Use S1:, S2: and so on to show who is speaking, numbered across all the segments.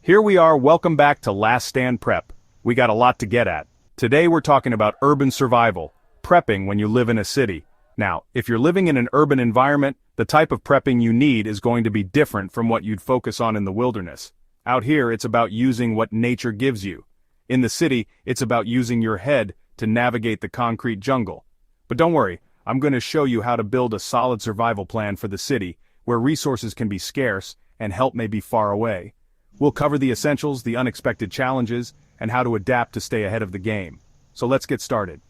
S1: Here we are, welcome back to Last Stand Prep. We got a lot to get at. Today we're talking about urban survival, prepping when you live in a city. Now, if you're living in an urban environment, the type of prepping you need is going to be different from what you'd focus on in the wilderness. Out here, it's about using what nature gives you. In the city, it's about using your head to navigate the concrete jungle. But don't worry, I'm going to show you how to build a solid survival plan for the city, where resources can be scarce and help may be far away. We'll cover the essentials, the unexpected challenges, and how to adapt to stay ahead of the game. So let's get started.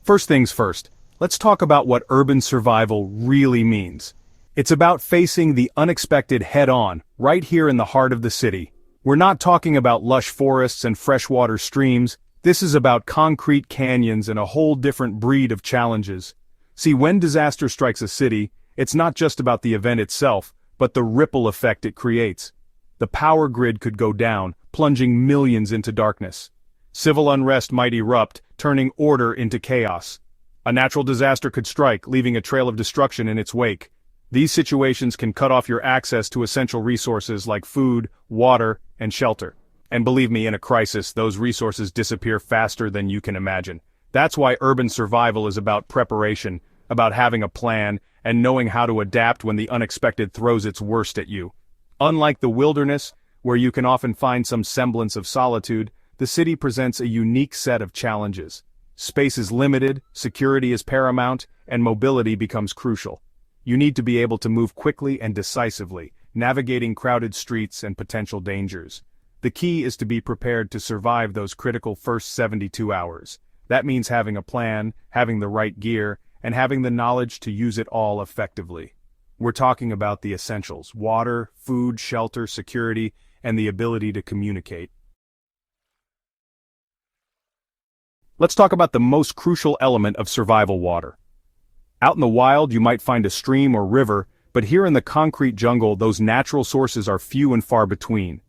S1: First things first, let's talk about what urban survival really means. It's about facing the unexpected head-on, right here in the heart of the city. We're not talking about lush forests and freshwater streams. This is about concrete canyons and a whole different breed of challenges. See, when disaster strikes a city, it's not just about the event itself, but the ripple effect it creates. The power grid could go down, plunging millions into darkness. Civil unrest might erupt, turning order into chaos. A natural disaster could strike, leaving a trail of destruction in its wake. These situations can cut off your access to essential resources like food, water, and shelter. And believe me, in a crisis, those resources disappear faster than you can imagine. That's why urban survival is about preparation, about having a plan, and knowing how to adapt when the unexpected throws its worst at you. Unlike the wilderness, where you can often find some semblance of solitude, the city presents a unique set of challenges. Space is limited, security is paramount, and mobility becomes crucial. You need to be able to move quickly and decisively, navigating crowded streets and potential dangers. The key is to be prepared to survive those critical first 72 hours. That means having a plan, having the right gear, and having the knowledge to use it all effectively. We're talking about the essentials: water, food, shelter, security, and the ability to communicate. Let's talk about the most crucial element of survival: water. Out in the wild, you might find a stream or river, but here in the concrete jungle, those natural sources are few and far between.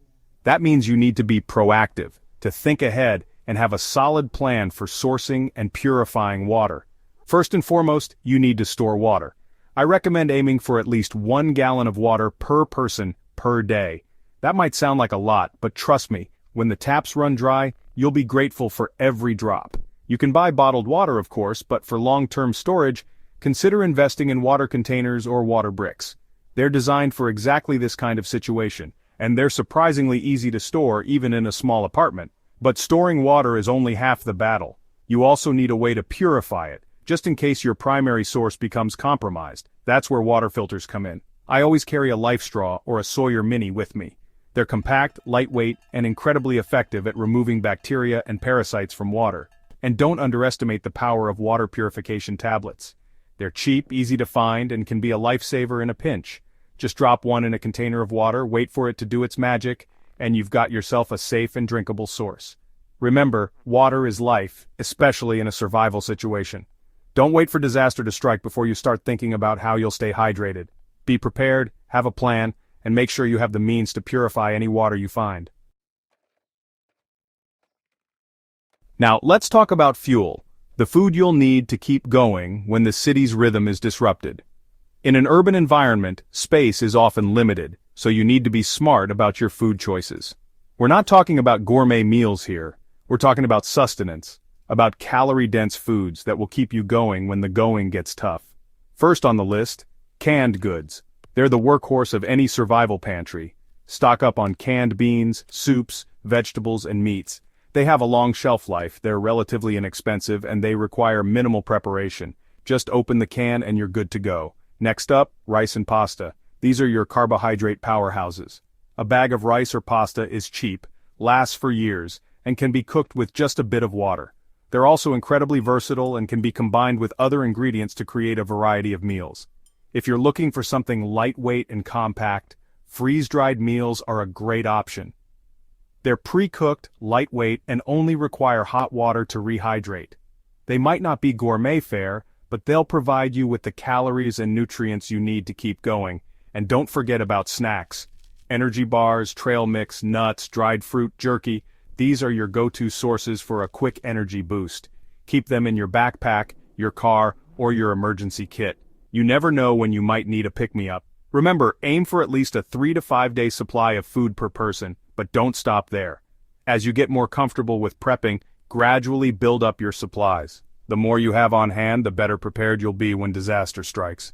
S1: That means you need to be proactive, to think ahead, and have a solid plan for sourcing and purifying water. First and foremost, you need to store water. I recommend aiming for at least 1 gallon of water per person per day. That might sound like a lot, but trust me, when the taps run dry, you'll be grateful for every drop. You can buy bottled water, of course, but for long-term storage, consider investing in water containers or water bricks. They're designed for exactly this kind of situation, and they're surprisingly easy to store even in a small apartment. But storing water is only half the battle. You also need a way to purify it, just in case your primary source becomes compromised. That's where water filters come in. I always carry a Life Straw or a Sawyer Mini with me. They're compact, lightweight, and incredibly effective at removing bacteria and parasites from water. And don't underestimate the power of water purification tablets. They're cheap, easy to find, and can be a lifesaver in a pinch. Just drop one in a container of water, wait for it to do its magic, and you've got yourself a safe and drinkable source. Remember, water is life, especially in a survival situation. Don't wait for disaster to strike before you start thinking about how you'll stay hydrated. Be prepared, have a plan, and make sure you have the means to purify any water you find. Now, let's talk about fuel, the food you'll need to keep going when the city's rhythm is disrupted. In an urban environment, space is often limited, so you need to be smart about your food choices. We're not talking about gourmet meals here. We're talking about sustenance, about calorie-dense foods that will keep you going when the going gets tough. First on the list, canned goods. They're the workhorse of any survival pantry. Stock up on canned beans, soups, vegetables, and meats. They have a long shelf life, they're relatively inexpensive, and they require minimal preparation. Just open the can and you're good to go. Next up, rice and pasta. These are your carbohydrate powerhouses. A bag of rice or pasta is cheap, lasts for years, and can be cooked with just a bit of water. They're also incredibly versatile and can be combined with other ingredients to create a variety of meals. If you're looking for something lightweight and compact, freeze-dried meals are a great option. They're pre-cooked, lightweight, and only require hot water to rehydrate. They might not be gourmet fare, but they'll provide you with the calories and nutrients you need to keep going. And don't forget about snacks. Energy bars, trail mix, nuts, dried fruit, jerky. These are your go-to sources for a quick energy boost. Keep them in your backpack, your car, or your emergency kit. You never know when you might need a pick-me-up. Remember, aim for at least a 3 to 5 day supply of food per person, but don't stop there. As you get more comfortable with prepping, gradually build up your supplies. The more you have on hand, the better prepared you'll be when disaster strikes.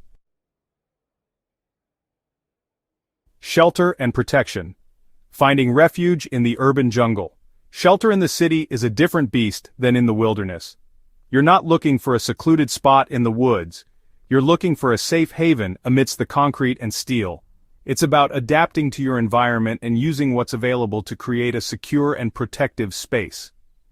S1: Shelter and protection. Finding refuge in the urban jungle. Shelter in the city is a different beast than in the wilderness. You're not looking for a secluded spot in the woods. You're looking for a safe haven amidst the concrete and steel. It's about adapting to your environment and using what's available to create a secure and protective space.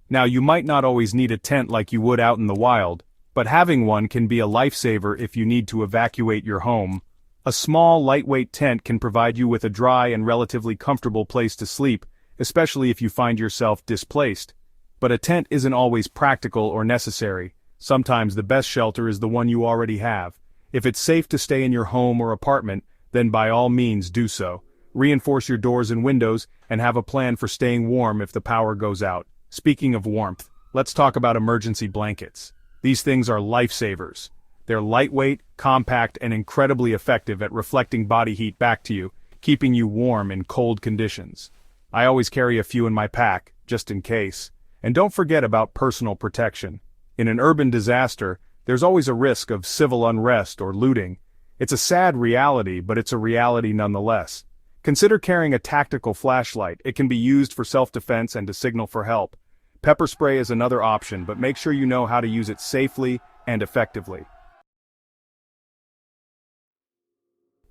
S1: Now, you might not always need a tent like you would out in the wild, but having one can be a lifesaver if you need to evacuate your home. A small, lightweight tent can provide you with a dry and relatively comfortable place to sleep, especially if you find yourself displaced. But a tent isn't always practical or necessary. Sometimes the best shelter is the one you already have. If it's safe to stay in your home or apartment, then by all means do so. Reinforce your doors and windows, and have a plan for staying warm if the power goes out. Speaking of warmth, let's talk about emergency blankets. These things are lifesavers. They're lightweight, compact, and incredibly effective at reflecting body heat back to you, keeping you warm in cold conditions. I always carry a few in my pack, just in case. And don't forget about personal protection. In an urban disaster, there's always a risk of civil unrest or looting. It's a sad reality, but it's a reality nonetheless. Consider carrying a tactical flashlight. It can be used for self-defense and to signal for help. Pepper spray is another option, but make sure you know how to use it safely and effectively.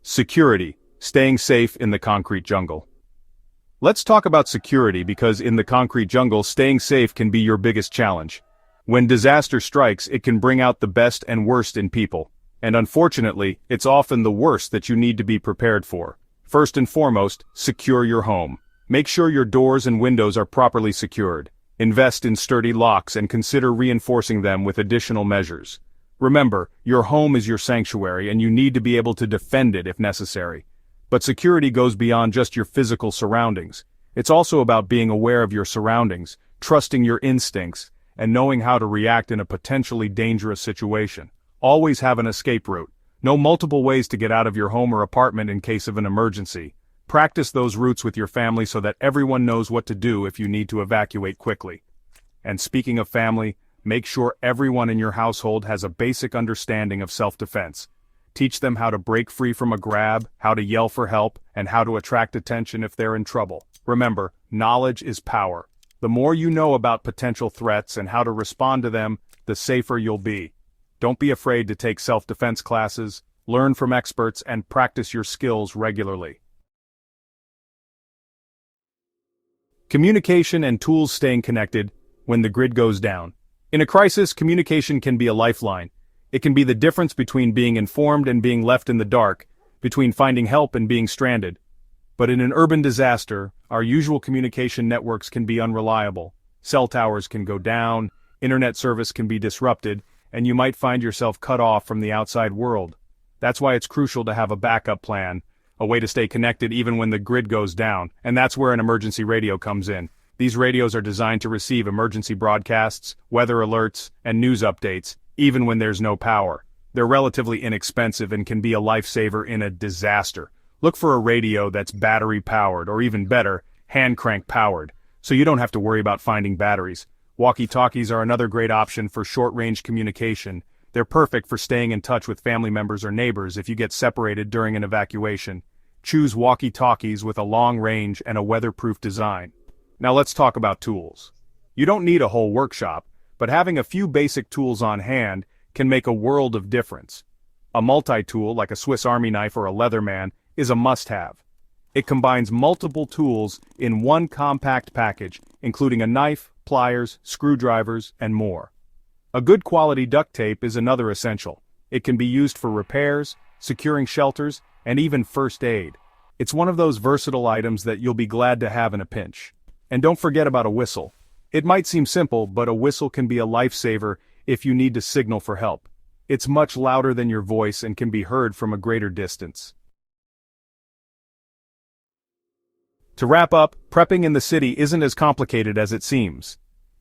S1: Security. Staying safe in the concrete jungle. Let's talk about security because in the concrete jungle, staying safe can be your biggest challenge. When disaster strikes, it can bring out the best and worst in people. And unfortunately, it's often the worst that you need to be prepared for. First and foremost, secure your home. Make sure your doors and windows are properly secured. Invest in sturdy locks and consider reinforcing them with additional measures. Remember, your home is your sanctuary and you need to be able to defend it if necessary. But security goes beyond just your physical surroundings. It's also about being aware of your surroundings, trusting your instincts, and knowing how to react in a potentially dangerous situation. Always have an escape route. Know multiple ways to get out of your home or apartment in case of an emergency. Practice those routes with your family so that everyone knows what to do if you need to evacuate quickly. And speaking of family, make sure everyone in your household has a basic understanding of self-defense. Teach them how to break free from a grab, how to yell for help, and how to attract attention if they're in trouble. Remember, knowledge is power. The more you know about potential threats and how to respond to them, the safer you'll be. Don't be afraid to take self-defense classes, learn from experts, and practice your skills regularly. Communication and tools. Staying connected when the grid goes down. In a crisis, communication can be a lifeline. It can be the difference between being informed and being left in the dark, between finding help and being stranded. But in an urban disaster, our usual communication networks can be unreliable. Cell towers can go down, internet service can be disrupted, and you might find yourself cut off from the outside world. That's why it's crucial to have a backup plan, a way to stay connected even when the grid goes down, and that's where an emergency radio comes in. These radios are designed to receive emergency broadcasts, weather alerts, and news updates, even when there's no power. They're relatively inexpensive and can be a lifesaver in a disaster. Look for a radio that's battery-powered, or even better, hand-crank-powered, so you don't have to worry about finding batteries. Walkie-talkies are another great option for short-range communication. They're perfect for staying in touch with family members or neighbors if you get separated during an evacuation. Choose walkie-talkies with a long range and a weatherproof design. Now let's talk about tools. You don't need a whole workshop, but having a few basic tools on hand can make a world of difference. A multi-tool like a Swiss Army knife or a Leatherman is a must-have. It combines multiple tools in one compact package, including a knife, pliers, screwdrivers, and more. A good quality duct tape is another essential. It can be used for repairs, securing shelters, and even first aid. It's one of those versatile items that you'll be glad to have in a pinch. And don't forget about a whistle. It might seem simple, but a whistle can be a lifesaver if you need to signal for help. It's much louder than your voice and can be heard from a greater distance. To wrap up, prepping in the city isn't as complicated as it seems.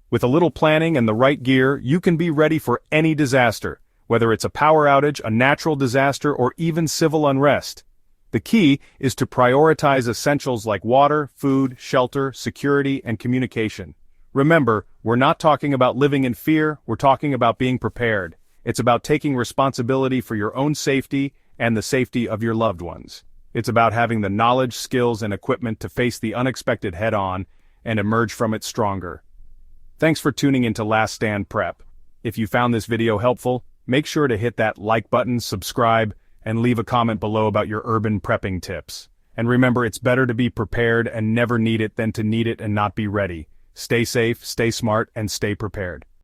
S1: With a little planning and the right gear, you can be ready for any disaster, whether it's a power outage, a natural disaster, or even civil unrest. The key is to prioritize essentials like water, food, shelter, security, and communication. Remember, we're not talking about living in fear, we're talking about being prepared. It's about taking responsibility for your own safety and the safety of your loved ones. It's about having the knowledge, skills, and equipment to face the unexpected head-on and emerge from it stronger. Thanks for tuning into Last Stand Prep. If you found this video helpful, make sure to hit that like button, subscribe, and leave a comment below about your urban prepping tips. And remember, it's better to be prepared and never need it than to need it and not be ready. Stay safe, stay smart, and stay prepared.